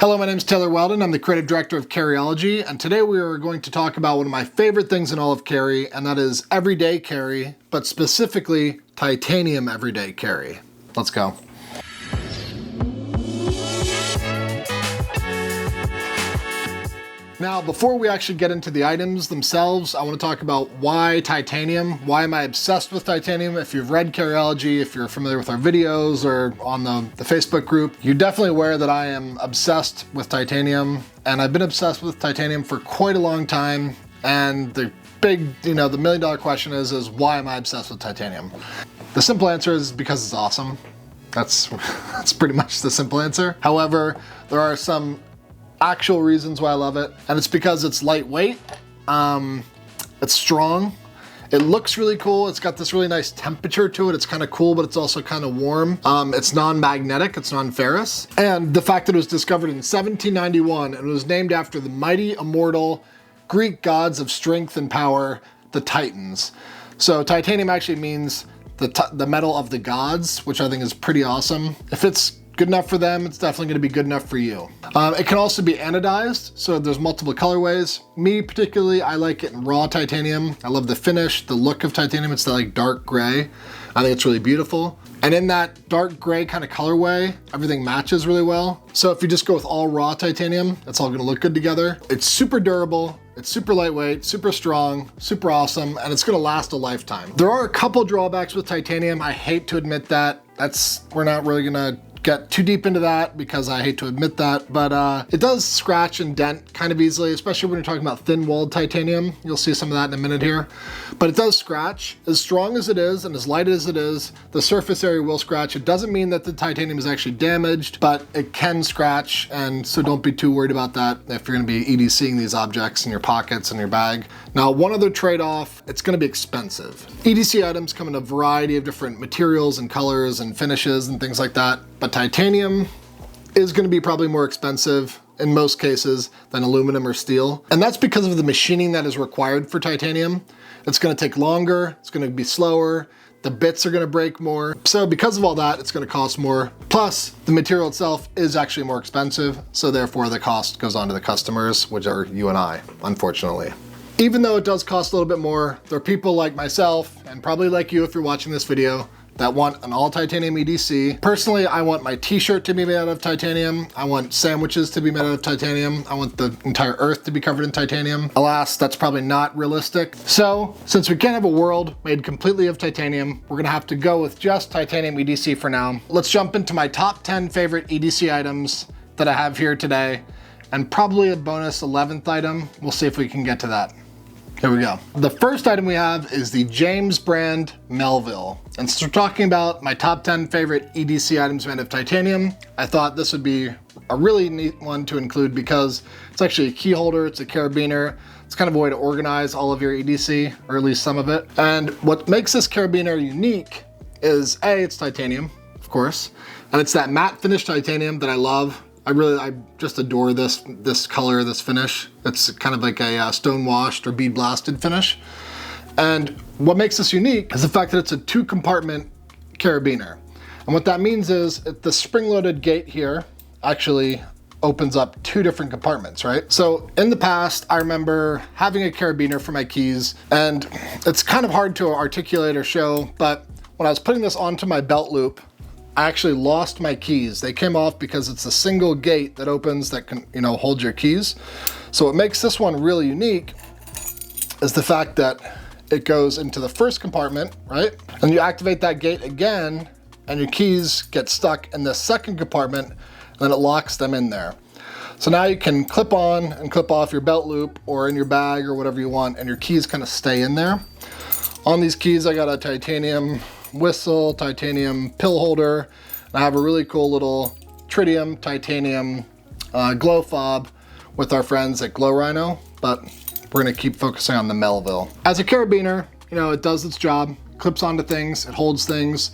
Hello, my name is Taylor Welden. I'm the creative director of Carryology, and today we are going to talk about one of my favorite things in all of carry, and that is everyday carry, but specifically titanium everyday carry. Let's go. Now, before we actually get into the items themselves, I want to talk about why titanium. Why am I obsessed with titanium? If you've read Carryology, if you're familiar with our videos or on the Facebook group, you're definitely aware that I am obsessed with titanium, and I've been obsessed with titanium for quite a long time. And the big, the $1 million question is why am I obsessed with titanium? The simple answer is because it's awesome. That's pretty much the simple answer. However, there are some actual reasons why I love it, and it's because it's lightweight, it's strong, it looks really cool, it's got this really nice temperature to it, it's kind of cool, but it's also kind of warm. It's non-magnetic, it's non-ferrous, and the fact that it was discovered in 1791 and it was named after the mighty, immortal Greek gods of strength and power, the Titans. So titanium actually means the metal of the gods, which I think is pretty awesome. If it's good enough for them, it's definitely going to be good enough for you. It can also be anodized, so there's multiple colorways. Me particularly, I like it in raw titanium. I love the finish, the look of titanium. It's that like dark gray. I think it's really beautiful. And in that dark gray kind of colorway, everything matches really well. So if you just go with all raw titanium, it's all gonna look good together. It's super durable, it's super lightweight, super strong, super awesome, and it's gonna last a lifetime. There are a couple drawbacks with titanium. I hate to admit that. We're not really gonna get too deep into that because I hate to admit that, but it does scratch and dent kind of easily, especially when you're talking about thin-walled titanium. You'll see some of that in a minute here, but it does scratch. As strong as it is and as light as it is, the surface area will scratch. It doesn't mean that the titanium is actually damaged, but it can scratch, and so don't be too worried about that if you're gonna be EDCing these objects in your pockets and your bag. Now, one other trade-off, it's gonna be expensive. EDC items come in a variety of different materials and colors and finishes and things like that, but titanium is going to be probably more expensive in most cases than aluminum or steel. And that's because of the machining that is required for titanium. It's going to take longer, it's going to be slower, the bits are going to break more. So because of all that, it's going to cost more. Plus, the material itself is actually more expensive, so therefore the cost goes on to the customers, which are you and I, unfortunately. Even though it does cost a little bit more, there are people like myself, and probably like you if you're watching this video, that want an all titanium EDC. Personally, I want my t-shirt to be made out of titanium. I want sandwiches to be made out of titanium. I want the entire earth to be covered in titanium. Alas, that's probably not realistic. So, since we can't have a world made completely of titanium, we're gonna have to go with just titanium EDC for now. Let's jump into my top 10 favorite EDC items that I have here today, and probably a bonus 11th item. We'll see if we can get to that. Here we go. The first item we have is the James brand Mehlville. And since we're talking about my top 10 favorite EDC items made of titanium, I thought this would be a really neat one to include because it's actually a key holder, it's a carabiner, it's kind of a way to organize all of your EDC, or at least some of it. And what makes this carabiner unique is A, it's titanium, of course, and it's that matte finish titanium that I love. I just adore this color, this finish. It's kind of like a stone washed or bead blasted finish. And what makes this unique is the fact that it's a 2-compartment carabiner. And what that means is the spring-loaded gate here actually opens up 2 different compartments, right? So in the past, I remember having a carabiner for my keys, and it's kind of hard to articulate or show, but when I was putting this onto my belt loop, I actually lost my keys. They came off because it's a single gate that opens that can, hold your keys. So what makes this one really unique is the fact that it goes into the first compartment, right? And you activate that gate again, and your keys get stuck in the second compartment, and then it locks them in there. So now you can clip on and clip off your belt loop or in your bag or whatever you want, and your keys kind of stay in there. On these keys, I got a titanium whistle, titanium pill holder, and I have a really cool little tritium titanium glow fob with our friends at Glow Rhino, but we're gonna keep focusing on the Mehlville. As a carabiner, it does its job, clips onto things, it holds things,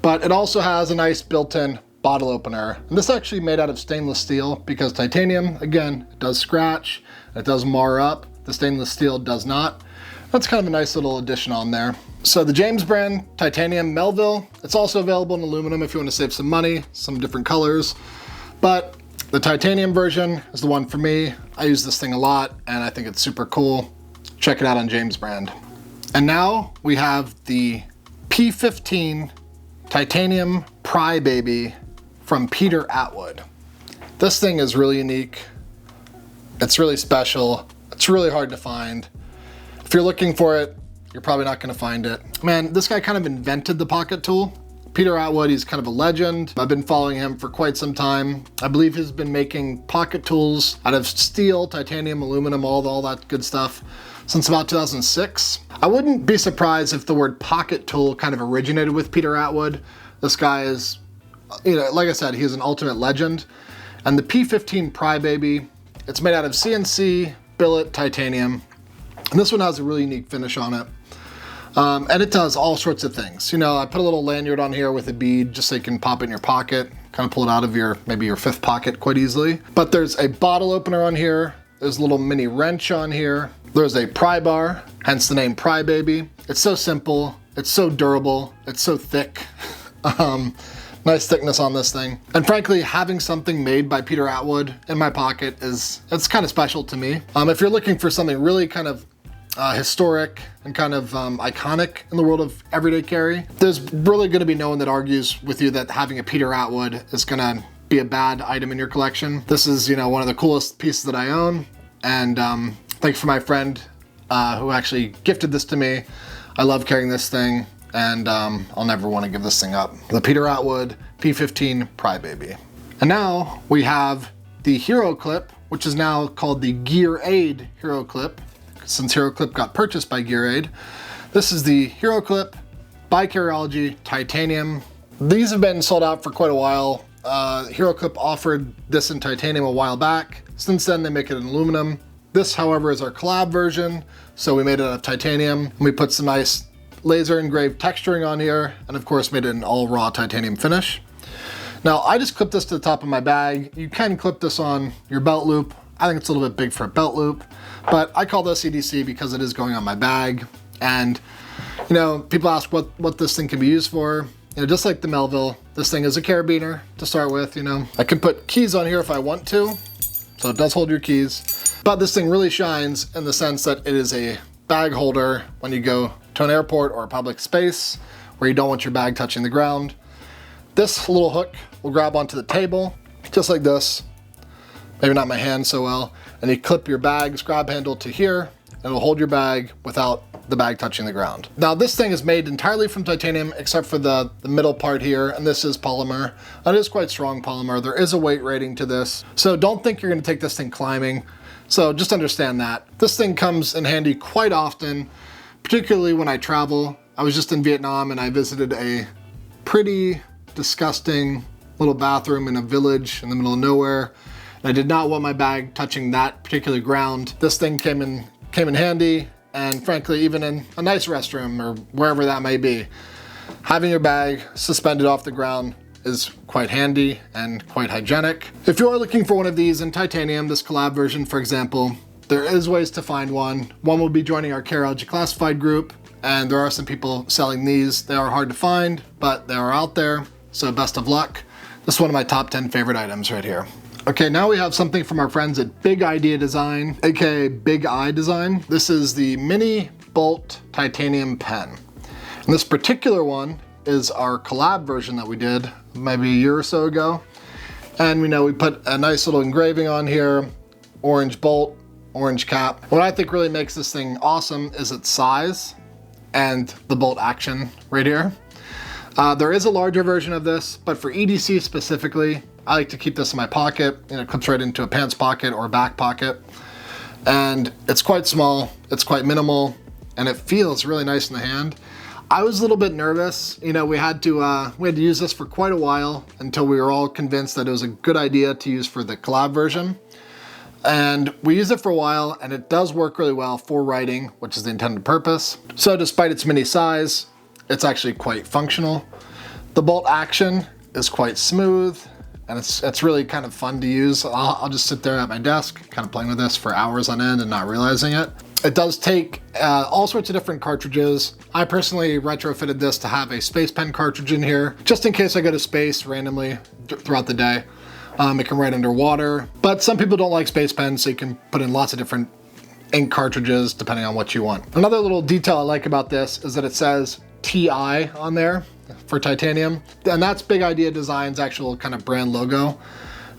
but it also has a nice built-in bottle opener. And this is actually made out of stainless steel because titanium, again, it does scratch, it does mar up, the stainless steel does not. That's kind of a nice little addition on there. So the James brand titanium Mehlville, it's also available in aluminum if you want to save some money, some different colors. But The titanium version is the one for me. I use this thing a lot and I think it's super cool. Check it out on James brand. And now we have the P15 titanium PryBaby from Peter Atwood. This thing is really unique. It's really special. It's really hard to find. If you're looking for it, you're probably not gonna find it. Man, this guy kind of invented the pocket tool. Peter Atwood, he's kind of a legend. I've been following him for quite some time. I believe he's been making pocket tools out of steel, titanium, aluminum, all that good stuff since about 2006. I wouldn't be surprised if the word pocket tool kind of originated with Peter Atwood. This guy is, you know, like I said, he's an ultimate legend. And the P15 PryBaby, it's made out of CNC billet titanium. And this one has a really unique finish on it. And it does all sorts of things. You know, I put a little lanyard on here with a bead just so you can pop it in your pocket, kind of pull it out of your, maybe your fifth pocket quite easily. But there's a bottle opener on here. There's a little mini wrench on here. There's a pry bar, hence the name PryBaby. It's so simple. It's so durable. It's so thick. Nice thickness on this thing. And frankly, having something made by Peter Atwood in my pocket it's kind of special to me. If you're looking for something really kind of historic and kind of iconic in the world of everyday carry, there's really going to be no one that argues with you that having a Peter Atwood is going to be a bad item in your collection. This is, you know, one of the coolest pieces that I own, and thanks for my friend who actually gifted this to me. I love carrying this thing, and I'll never want to give this thing up. The Peter Atwood P15 PryBaby. And now we have the HeroClip, which is now called the GearAid HeroClip, since HeroClip got purchased by GearAid. This is the HeroClip by Carryology titanium. These have been sold out for quite a while. HeroClip offered this in titanium a while back. Since then, they make it in aluminum. This, however, is our collab version, so we made it out of titanium. We put some nice laser engraved texturing on here, and of course made it an all raw titanium finish. Now, I just clipped this to the top of my bag. You can clip this on your belt loop. I think it's a little bit big for a belt loop, but I call this EDC because it is going on my bag. And, you know, people ask what this thing can be used for. You know, just like the Mehlville, this thing is a carabiner to start with, you know. I can put keys on here if I want to, so it does hold your keys. But this thing really shines in the sense that it is a bag holder when you go to an airport or a public space where you don't want your bag touching the ground. This little hook will grab onto the table, just like this. Maybe not my hand so well. And you clip your bag's grab handle to here, and it'll hold your bag without the bag touching the ground. Now, this thing is made entirely from titanium, except for the middle part here, and this is polymer. It is quite strong polymer. There is a weight rating to this. So don't think you're gonna take this thing climbing. So just understand that. This thing comes in handy quite often, particularly when I travel. I was just in Vietnam and I visited a pretty disgusting little bathroom in a village in the middle of nowhere. And I did not want my bag touching that particular ground. This thing came in handy, and frankly, even in a nice restroom or wherever that may be, having your bag suspended off the ground is quite handy and quite hygienic. If you are looking for one of these in titanium, this collab version, for example, there is ways to find one. One will be joining our Carryology classified group, and there are some people selling these. They are hard to find, but they are out there, so best of luck. This is one of my top 10 favorite items right here. Okay, now we have something from our friends at Big Idea Design, aka Big Eye Design. This is the Mini Bolt Titanium Pen. And this particular one is our collab version that we did maybe a year or so ago. And we put a nice little engraving on here, orange bolt, orange cap. What I think really makes this thing awesome is its size and the bolt action right here. There is a larger version of this, but for EDC specifically, I like to keep this in my pocket. It clips right into a pants pocket or a back pocket. And it's quite small, it's quite minimal, and it feels really nice in the hand. I was a little bit nervous. We had to use this for quite a while until we were all convinced that it was a good idea to use for the collab version. And we used it for a while, and it does work really well for writing, which is the intended purpose. So despite its mini size, it's actually quite functional. The bolt action is quite smooth, and it's really kind of fun to use. I'll just sit there at my desk, kind of playing with this for hours on end and not realizing it. It does take all sorts of different cartridges. I personally retrofitted this to have a space pen cartridge in here, just in case I go to space randomly throughout the day. It can write underwater, but some people don't like space pens, so you can put in lots of different ink cartridges depending on what you want. Another little detail I like about this is that it says TI on there for titanium, and that's Big Idea Design's actual kind of brand logo,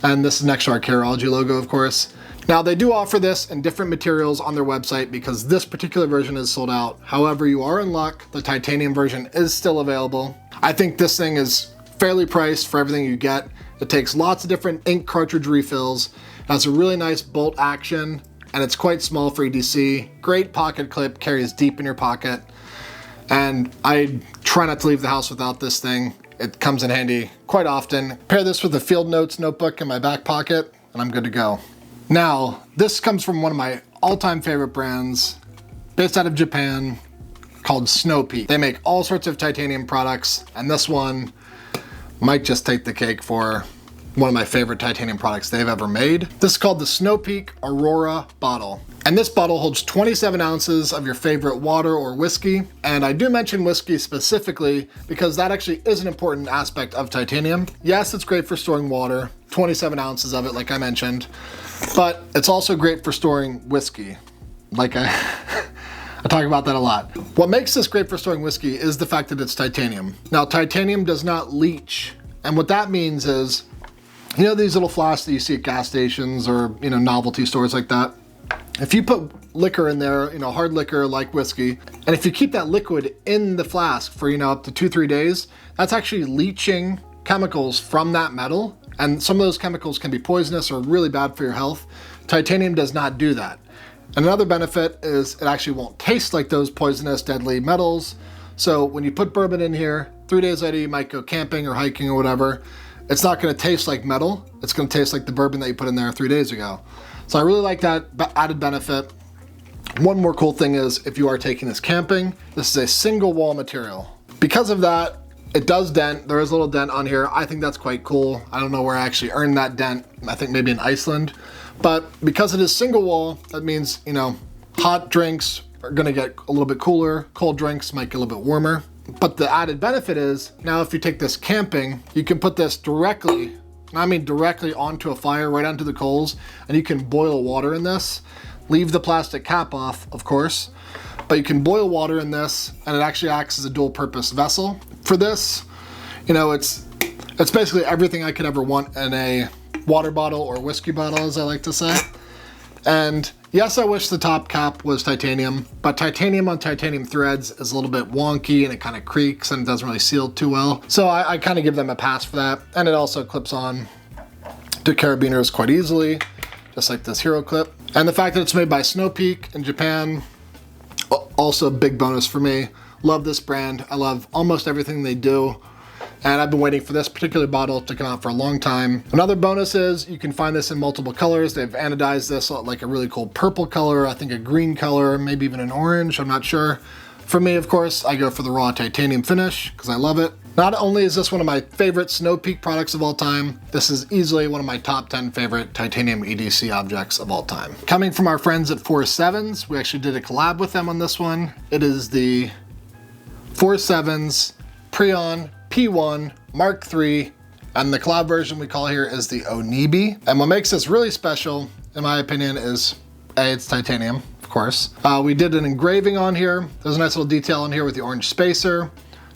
and this is next to our Carryology logo, of course. Now they do offer this in different materials on their website because this particular version is sold out. However, you are in luck, the titanium version is still available. I think this thing is fairly priced for everything you get. It takes lots of different ink cartridge refills, it has a really nice bolt action, and it's quite small for EDC. Great pocket clip, carries deep in your pocket. And I try not to leave the house without this thing. It comes in handy quite often. Pair this with a field notes notebook in my back pocket, and I'm good to go. Now, this comes from one of my all-time favorite brands, based out of Japan, called SnowPeak. They make all sorts of titanium products, and this one might just take the cake for one of my favorite titanium products they've ever made. This is called the SnowPeak Aurora bottle. And this bottle holds 27 ounces of your favorite water or whiskey. And I do mention whiskey specifically because that actually is an important aspect of titanium. Yes, it's great for storing water, 27 ounces of it, like I mentioned, but it's also great for storing whiskey. Like I talk about that a lot. What makes this great for storing whiskey is the fact that it's titanium. Now, titanium does not leach. And what that means is, you know these little flasks that you see at gas stations or, you know, novelty stores like that? If you put liquor in there, you know, hard liquor like whiskey, and if you keep that liquid in the flask for, you know, up to 2-3 days, that's actually leaching chemicals from that metal. And some of those chemicals can be poisonous or really bad for your health. Titanium does not do that. And another benefit is it actually won't taste like those poisonous, deadly metals. So when you put bourbon in here, 3 days later you might go camping or hiking or whatever, it's not gonna taste like metal. It's gonna taste like the bourbon that you put in there 3 days ago. So I really like that added benefit. One more cool thing is if you are taking this camping, this is a single wall material. Because of that, it does dent. There is a little dent on here. I think that's quite cool. I don't know where I actually earned that dent. I think maybe in Iceland. But because it is single wall, that means, you know, hot drinks are gonna get a little bit cooler. Cold drinks might get a little bit warmer. But the added benefit is, now if you take this camping, you can put this directly, I mean directly onto a fire, right onto the coals, and you can boil water in this. Leave the plastic cap off, of course, but you can boil water in this, and it actually acts as a dual purpose vessel. For this, you know, it's basically everything I could ever want in a water bottle or whiskey bottle, as I like to say. And yes, I wish the top cap was titanium, but titanium on titanium threads is a little bit wonky and it kind of creaks and it doesn't really seal too well. So I kind of give them a pass for that. And it also clips on to carabiners quite easily, just like this HeroClip. And the fact that it's made by SnowPeak in Japan, also a big bonus for me. Love this brand. I love almost everything they do. And I've been waiting for this particular bottle to come out for a long time. Another bonus is you can find this in multiple colors. They've anodized this like a really cool purple color, I think a green color, maybe even an orange, I'm not sure. For me, of course, I go for the raw titanium finish because I love it. Not only is this one of my favorite SnowPeak products of all time, this is easily one of my top 10 favorite titanium EDC objects of all time. Coming from our friends at FourSevens, we actually did a collab with them on this one. It is the FourSevens Preon P1 Mark III, and the collab version we call here is the Onibi. And what makes this really special, in my opinion, is A, it's titanium, of course. We did an engraving on here. There's a nice little detail on here with the orange spacer,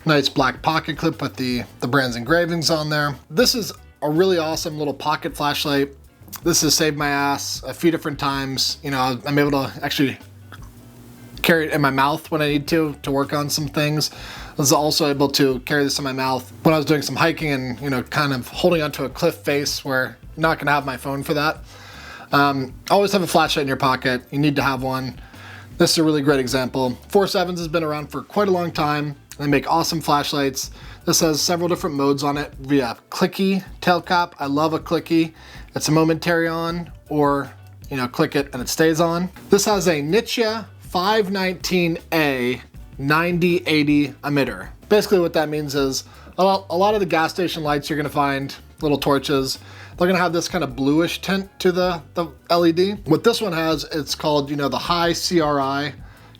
nice black pocket clip with the brand's engravings on there. This is a really awesome little pocket flashlight. This has saved my ass a few different times. You know, I'm able to actually carry it in my mouth when I need to work on some things. I was also able to carry this in my mouth when I was doing some hiking and, you know, kind of holding onto a cliff face where I'm not gonna have my phone for that. Always have a flashlight in your pocket. You need to have one. This is a really great example. FourSevens has been around for quite a long time. They make awesome flashlights. This has several different modes on it via clicky tail cap. I love a clicky. It's a momentary on, or, you know, click it and it stays on. This has a Nichia 519A 9080 emitter. Basically what that means is a lot of the gas station lights you're gonna find, little torches, they're gonna have this kind of bluish tint to the LED. What this one has, it's called, you know, the high CRI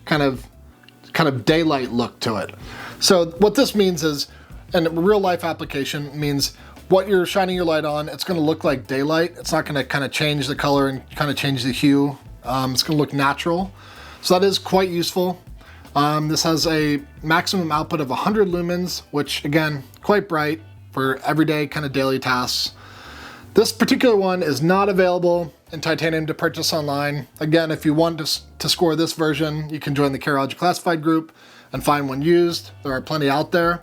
kind of daylight look to it. So what this means is, in a real life application, means what you're shining your light on, it's gonna look like daylight. It's not gonna kind of change the color and kind of change the hue. It's gonna look natural. So that is quite useful. This has a maximum output of 100 lumens, which again, quite bright for everyday kind of daily tasks. This particular one is not available in titanium to purchase online. Again, if you want to score this version, you can join the Carryology classified group and find one used. There are plenty out there,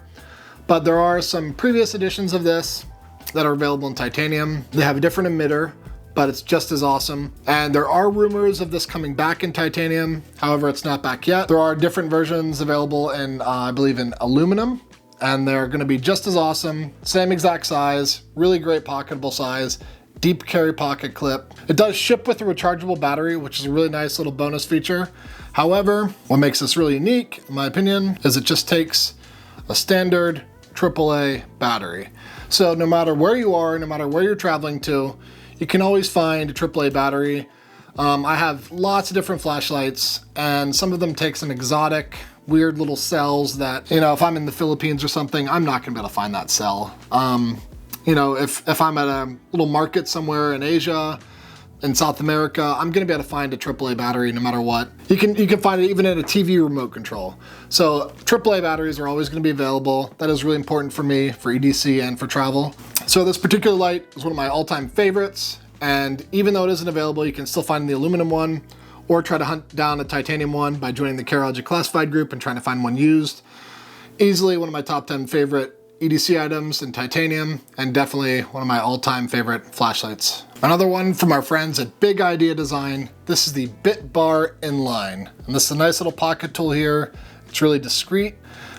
but there are some previous editions of this that are available in titanium. They have a different emitter, but it's just as awesome. And there are rumors of this coming back in titanium. However, it's not back yet. There are different versions available in, I believe, in aluminum, and they're gonna be just as awesome. Same exact size, really great pocketable size, deep carry pocket clip. It does ship with a rechargeable battery, which is a really nice little bonus feature. However, what makes this really unique, in my opinion, is it just takes a standard AAA battery. So no matter where you are, no matter where you're traveling to, you can always find a AAA battery. I have lots of different flashlights, and some of them take some exotic, weird little cells that, you know, if I'm in the Philippines or something, I'm not gonna be able to find that cell. You know, if I'm at a little market somewhere in Asia, in South America, I'm gonna be able to find a AAA battery no matter what. You can find it even in a TV remote control. So AAA batteries are always gonna be available. That is really important for me, for EDC and for travel. So this particular light is one of my all-time favorites. And even though it isn't available, you can still find the aluminum one or try to hunt down a titanium one by joining the Carryology classified group and trying to find one used. Easily one of my top 10 favorite EDC items in titanium, and definitely one of my all-time favorite flashlights. Another one from our friends at Big Idea Design. This is the Bit Bar Inline. And this is a nice little pocket tool here. It's really discreet.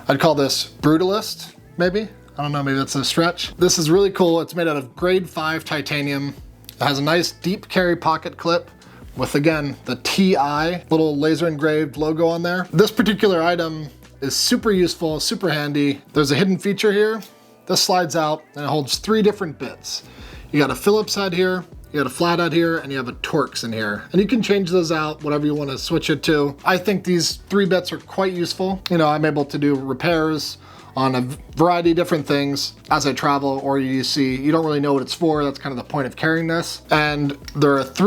I'd call this brutalist, maybe. I don't know, maybe that's a stretch. This is really cool. It's made out of grade 5 titanium. It has a nice deep carry pocket clip with, again, the TI little laser engraved logo on there. This particular item is super useful, super handy. There's a hidden feature here. This slides out and it holds 3 different bits. You got a Phillips head here, you got a flathead here, and you have a Torx in here. And you can change those out, whatever you want to switch it to. I think these 3 bits are quite useful. You know, I'm able to do repairs on a variety of different things as I travel, or you see, you don't really know what it's for. That's kind of the point of carrying this. And there are at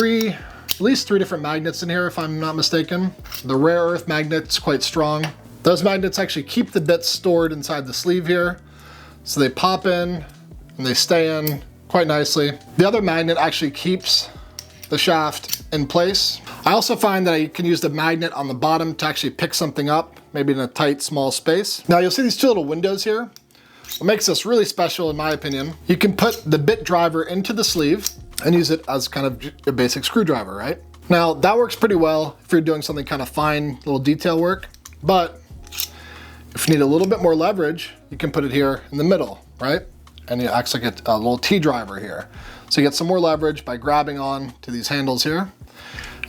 least 3 different magnets in here, if I'm not mistaken. The rare earth magnet's quite strong. Those magnets actually keep the bits stored inside the sleeve here. So they pop in and they stay in quite nicely. The other magnet actually keeps the shaft in place. I also find that I can use the magnet on the bottom to actually pick something up, maybe in a tight, small space. Now you'll see these 2 little windows here. What makes this really special, in my opinion, you can put the bit driver into the sleeve and use it as kind of a basic screwdriver, right? Now that works pretty well if you're doing something kind of fine, little detail work, but if you need a little bit more leverage, you can put it here in the middle, right? And it acts like a little T driver here. So you get some more leverage by grabbing on to these handles here.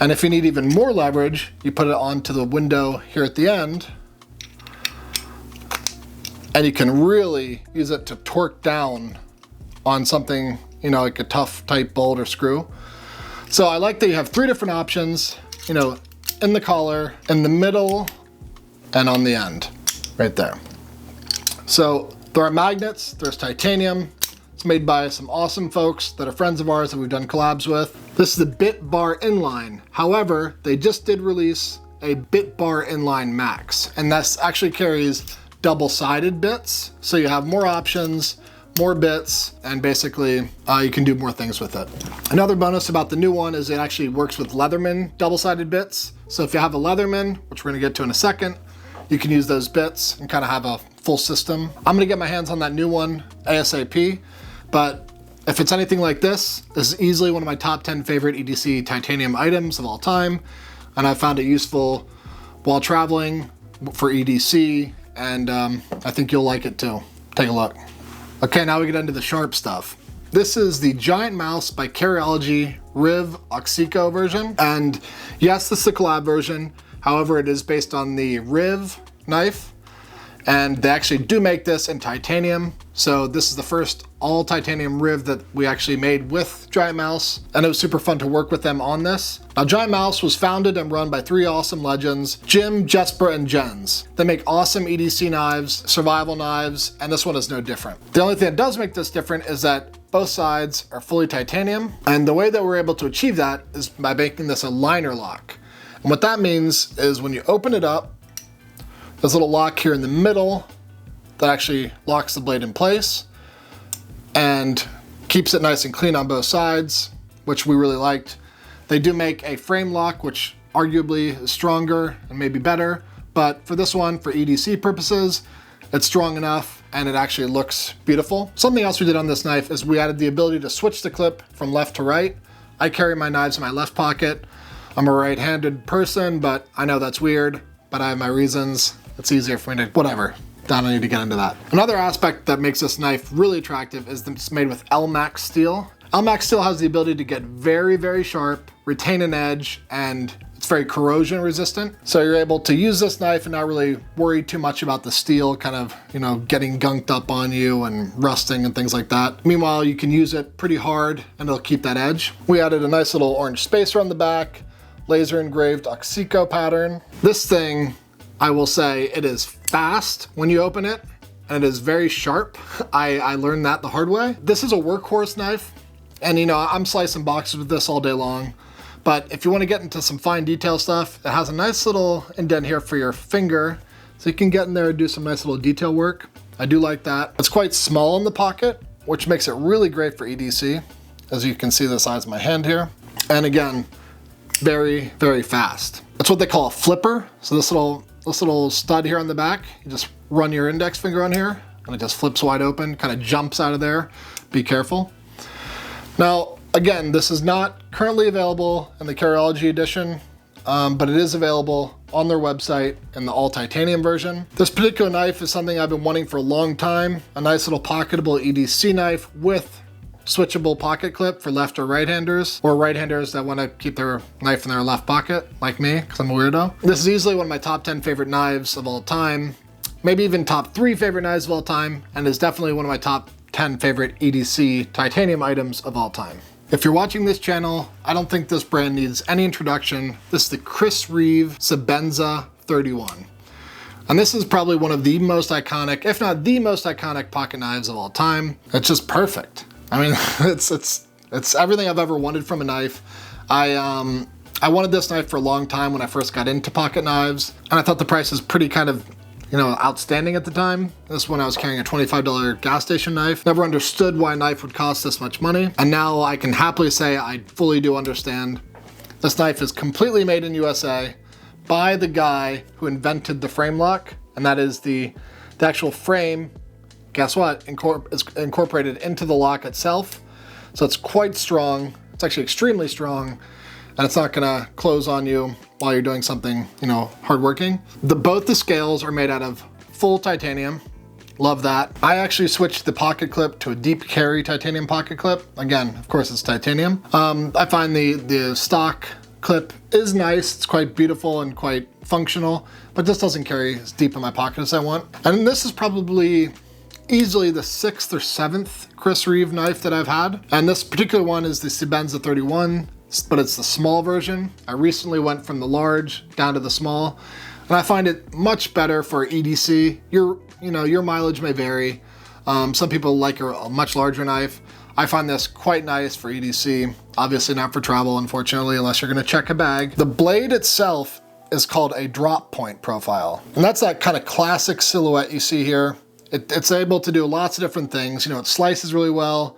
And if you need even more leverage, you put it onto the window here at the end, and you can really use it to torque down on something, you know, like a tough, tight bolt or screw. So I like that you have 3 different options, you know, in the collar, in the middle, and on the end, right there. So there are magnets, there's titanium. It's made by some awesome folks that are friends of ours that we've done collabs with. This is the Bit Bar Inline. However, they just did release a Bit Bar Inline Max, and this actually carries double-sided bits. So you have more options, more bits, and basically you can do more things with it. Another bonus about the new one is it actually works with Leatherman double-sided bits. So if you have a Leatherman, which we're gonna get to in a second, you can use those bits and kind of have a full system. I'm gonna get my hands on that new one ASAP, but if it's anything like this is easily one of my top 10 favorite EDC titanium items of all time, and I found it useful while traveling for EDC, and I think you'll like it too. Take a look. Okay, now we get into the sharp stuff. This is the GiantMouse by Carryology Reeves Auxxiko version, and yes, this is the collab version. However, it is based on the Reeves knife, and they actually do make this in titanium. So this is the first all titanium riv that we actually made with GiantMouse, and it was super fun to work with them on this. Now GiantMouse was founded and run by 3 awesome legends, Jim, Jesper, and Jens. They make awesome EDC knives, survival knives, and this one is no different. The only thing that does make this different is that both sides are fully titanium, and the way that we're able to achieve that is by making this a liner lock. And what that means is when you open it up, there's a little lock here in the middle that actually locks the blade in place and keeps it nice and clean on both sides, which we really liked. They do make a frame lock, which arguably is stronger and maybe better, but for this one, for EDC purposes, it's strong enough and it actually looks beautiful. Something else we did on this knife is we added the ability to switch the clip from left to right. I carry my knives in my left pocket. I'm a right-handed person, but I know that's weird, but I have my reasons. It's easier for me to, whatever. I don't need to get into that. Another aspect that makes this knife really attractive is that it's made with LMAX steel. LMAX steel has the ability to get very, very sharp, retain an edge, and it's very corrosion resistant. So you're able to use this knife and not really worry too much about the steel kind of, you know, getting gunked up on you and rusting and things like that. Meanwhile, you can use it pretty hard and it'll keep that edge. We added a nice little orange spacer on the back, laser engraved Auxxiko pattern. This thing, I will say, it is fast when you open it, and it is very sharp. I learned that the hard way. This is a workhorse knife, and you know, I'm slicing boxes with this all day long, but if you want to get into some fine detail stuff, it has a nice little indent here for your finger, so you can get in there and do some nice little detail work. I do like that. It's quite small in the pocket, which makes it really great for EDC, as you can see the size of my hand here. And again, very, very fast. That's what they call a flipper. So this little stud here on the back, you just run your index finger on here and it just flips wide open, kind of jumps out of there. Be careful. Now, again, this is not currently available in the Carryology edition, but it is available on their website in the all titanium version. This particular knife is something I've been wanting for a long time, a nice little pocketable EDC knife with switchable pocket clip for left or right-handers, or right-handers that want to keep their knife in their left pocket, like me, because I'm a weirdo. This is easily one of my top 10 favorite knives of all time, maybe even top 3 favorite knives of all time, and is definitely one of my top 10 favorite EDC titanium items of all time. If you're watching this channel, I don't think this brand needs any introduction. This is the Chris Reeves Sebenza 31. And this is probably one of the most iconic, if not the most iconic pocket knives of all time. It's just perfect. I mean, it's everything I've ever wanted from a knife. I wanted this knife for a long time when I first got into pocket knives, and I thought the price was pretty kind of, you know, outstanding at the time. This is when I was carrying a $25 gas station knife. Never understood why a knife would cost this much money, and now I can happily say I fully do understand. This knife is completely made in USA by the guy who invented the frame lock, and that is the actual frame. Guess what? It's incorporated into the lock itself. So it's quite strong. It's actually extremely strong, and it's not gonna close on you while you're doing something, you know, hardworking. Both the scales are made out of full titanium. Love that. I actually switched the pocket clip to a deep carry titanium pocket clip. Again, of course, it's titanium. I find the stock clip is nice. It's quite beautiful and quite functional, but this doesn't carry as deep in my pocket as I want. And this is probably easily the 6th or 7th Chris Reeve knife that I've had. And this particular one is the Sebenza 31, but it's the small version. I recently went from the large down to the small, and I find it much better for EDC. Your mileage may vary. Some people like a much larger knife. I find this quite nice for EDC. Obviously not for travel, unfortunately, unless you're gonna check a bag. The blade itself is called a drop point profile. And that's that kind of classic silhouette you see here. It's able to do lots of different things. You know, it slices really well,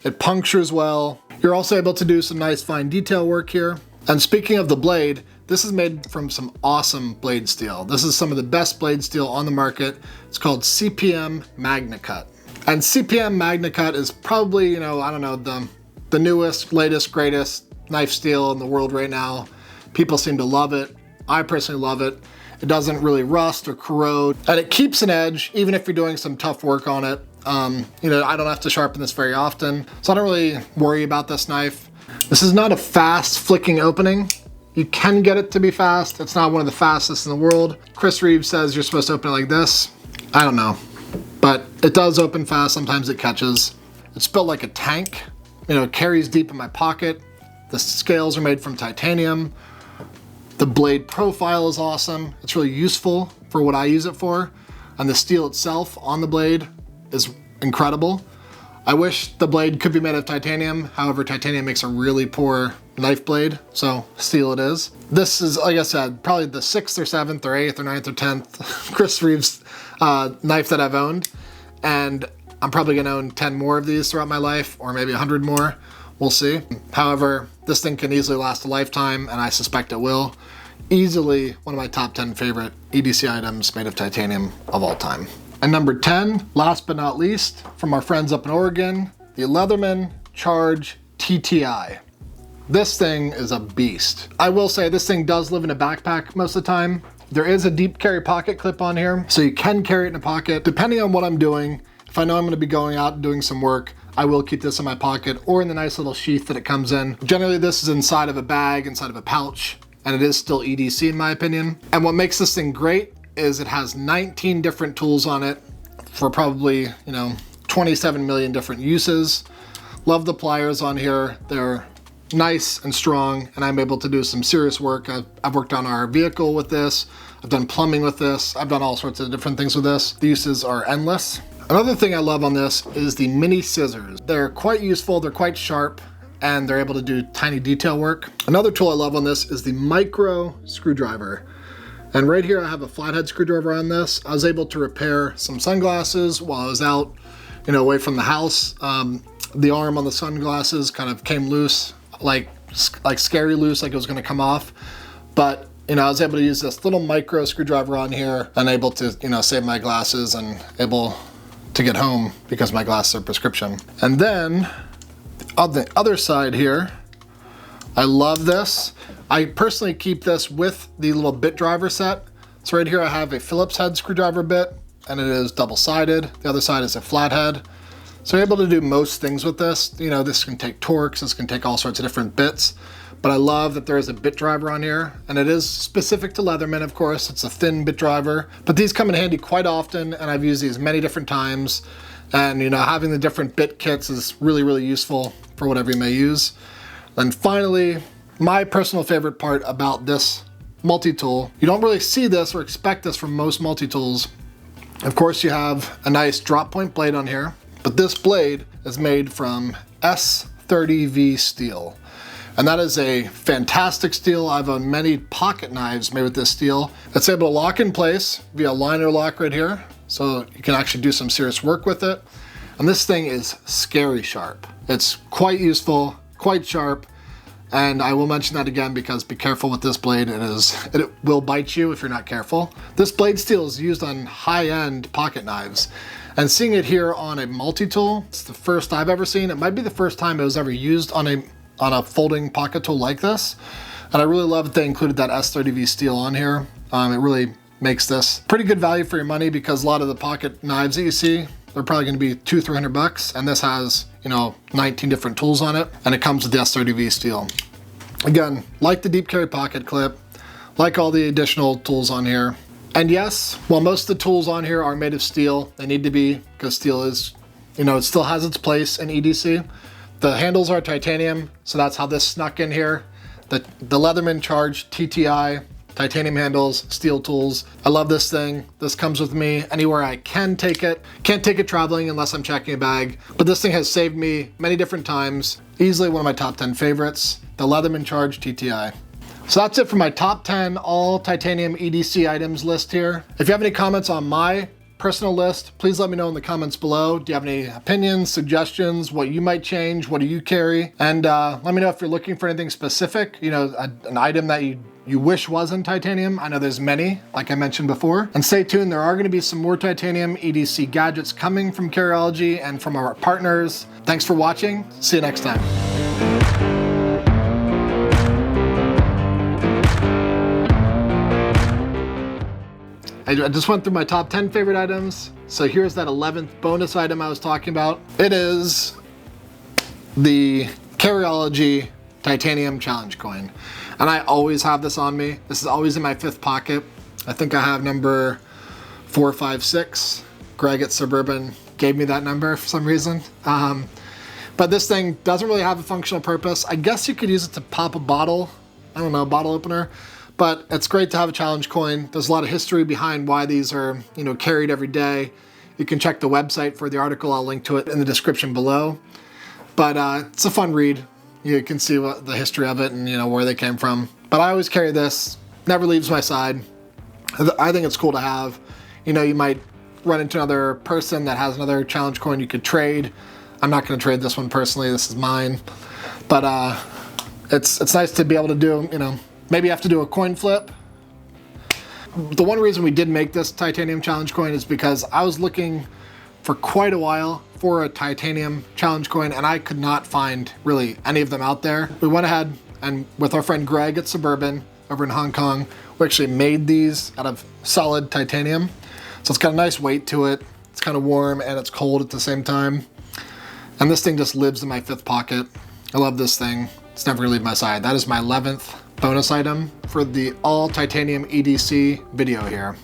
it punctures well. You're also able to do some nice fine detail work here. And speaking of the blade, this is made from some awesome blade steel. This is some of the best blade steel on the market. It's called CPM MagnaCut. And CPM MagnaCut is probably, you know, I don't know, the newest, latest, greatest knife steel in the world right now. People seem to love it. I personally love it. It doesn't really rust or corrode, and it keeps an edge even if you're doing some tough work on it. You know, I don't have to sharpen this very often, so I don't really worry about this knife. This is not a fast flicking opening. You can get it to be fast. It's not one of the fastest in the world. Chris Reeves says you're supposed to open it like this. I don't know. but it does open fast. Sometimes it catches. It's built like a tank. You know, it carries deep in my pocket. The scales are made from titanium. The blade profile is awesome. It's really useful for what I use it for. And the steel itself on the blade is incredible. I wish the blade could be made of titanium. However, titanium makes a really poor knife blade, so steel it is. This is, like I said, probably the 6th or 7th or 8th or 9th or 10th Chris Reeves knife that I've owned. And I'm probably gonna own 10 more of these throughout my life, or maybe 100 more, we'll see. However, this thing can easily last a lifetime, and I suspect it will. Easily one of my top 10 favorite EDC items made of titanium of all time. And number 10, last but not least, from our friends up in Oregon, the Leatherman Charge TTI. This thing is a beast. I will say this thing does live in a backpack most of the time. There is a deep carry pocket clip on here, so you can carry it in a pocket. Depending on what I'm doing, if I know I'm gonna be going out and doing some work, I will keep this in my pocket or in the nice little sheath that it comes in. Generally, this is inside of a bag, inside of a pouch, and it is still EDC in my opinion. And what makes this thing great is it has 19 different tools on it for probably, 27 million different uses. Love the pliers on here. They're nice and strong, and I'm able to do some serious work. I've worked on our vehicle with this. I've done plumbing with this. I've done all sorts of different things with this. The uses are endless. Another thing I love on this is the mini scissors. They're quite useful, they're quite sharp, and they're able to do tiny detail work. Another tool I love on this is the micro screwdriver. And right here I have a flathead screwdriver on this. I was able to repair some sunglasses while I was out, away from the house. The arm on the sunglasses kind of came loose, like scary loose, like it was gonna come off. But I was able to use this little micro screwdriver on here and able to, save my glasses and able to get home because my glasses are prescription. And then on the other side here, I love this. I personally keep this with the little bit driver set. So right here I have a Phillips head screwdriver bit, and it is double-sided. The other side is a flathead. So you're able to do most things with this. This can take Torx, this can take all sorts of different bits, but I love that there is a bit driver on here, and it is specific to Leatherman, of course. It's a thin bit driver, but these come in handy quite often, and I've used these many different times. And having the different bit kits is really, really useful for whatever you may use. And finally, my personal favorite part about this multi-tool, you don't really see this or expect this from most multi-tools. Of course, you have a nice drop point blade on here, but this blade is made from S30V steel. And that is a fantastic steel. I've owned many pocket knives made with this steel. It's able to lock in place via liner lock right here, so you can actually do some serious work with it. And this thing is scary sharp. It's quite useful, quite sharp, and I will mention that again because be careful with this blade. It will bite you if you're not careful. This blade steel is used on high-end pocket knives, and seeing it here on a multi-tool, it's the first I've ever seen. It might be the first time it was ever used on a folding pocket tool like this, and I really love that they included that S30V steel on here. It really makes this pretty good value for your money because a lot of the pocket knives that you see, they're probably going to be $200-300 bucks, and this has 19 different tools on it, and it comes with the S30V steel. Again, like the deep carry pocket clip, like all the additional tools on here. And yes, while most of the tools on here are made of steel, they need to be, because steel is, it still has its place in EDC. The handles are titanium, so that's how this snuck in here. The Leatherman Charge TTI, titanium handles, steel tools. I love this thing. This comes with me anywhere I can take it. Can't take it traveling unless I'm checking a bag, but this thing has saved me many different times. Easily one of my top 10 favorites, the Leatherman Charge TTI. So that's it for my top 10 all titanium EDC items list here. If you have any comments on my personal list, please let me know in the comments below. Do you have any opinions, suggestions, what you might change, what do you carry? And let me know if you're looking for anything specific, an item that you wish wasn't titanium. I know there's many, like I mentioned before. And stay tuned, there are gonna be some more titanium EDC gadgets coming from Carryology and from our partners. Thanks for watching, see you next time. I just went through my top 10 favorite items. So here's that 11th bonus item I was talking about. It is the Carryology Titanium Challenge Coin. And I always have this on me. This is always in my 5th pocket. I think I have number 4, 5, 6 Greg at Suburban gave me that number for some reason. But this thing doesn't really have a functional purpose. I guess you could use it to pop a bottle. I don't know, bottle opener. But it's great to have a challenge coin. There's a lot of history behind why these are, you know, carried every day. You can check the website for the article. I'll link to it in the description below. But it's a fun read. You can see what the history of it and, you know, where they came from. But I always carry this. Never leaves my side. I think it's cool to have. You know, you might run into another person that has another challenge coin you could trade. I'm not going to trade this one personally. This is mine. But it's nice to be able to do, you know, maybe you have to do a coin flip. The one reason we did make this titanium challenge coin is because I was looking for quite a while for a titanium challenge coin, and I could not find really any of them out there. We went ahead and with our friend Greg at Suburban over in Hong Kong, we actually made these out of solid titanium. So it's got a nice weight to it. It's kind of warm and it's cold at the same time. And this thing just lives in my 5th pocket. I love this thing. It's never gonna leave my side. That is my 11th bonus item for the all titanium EDC video here.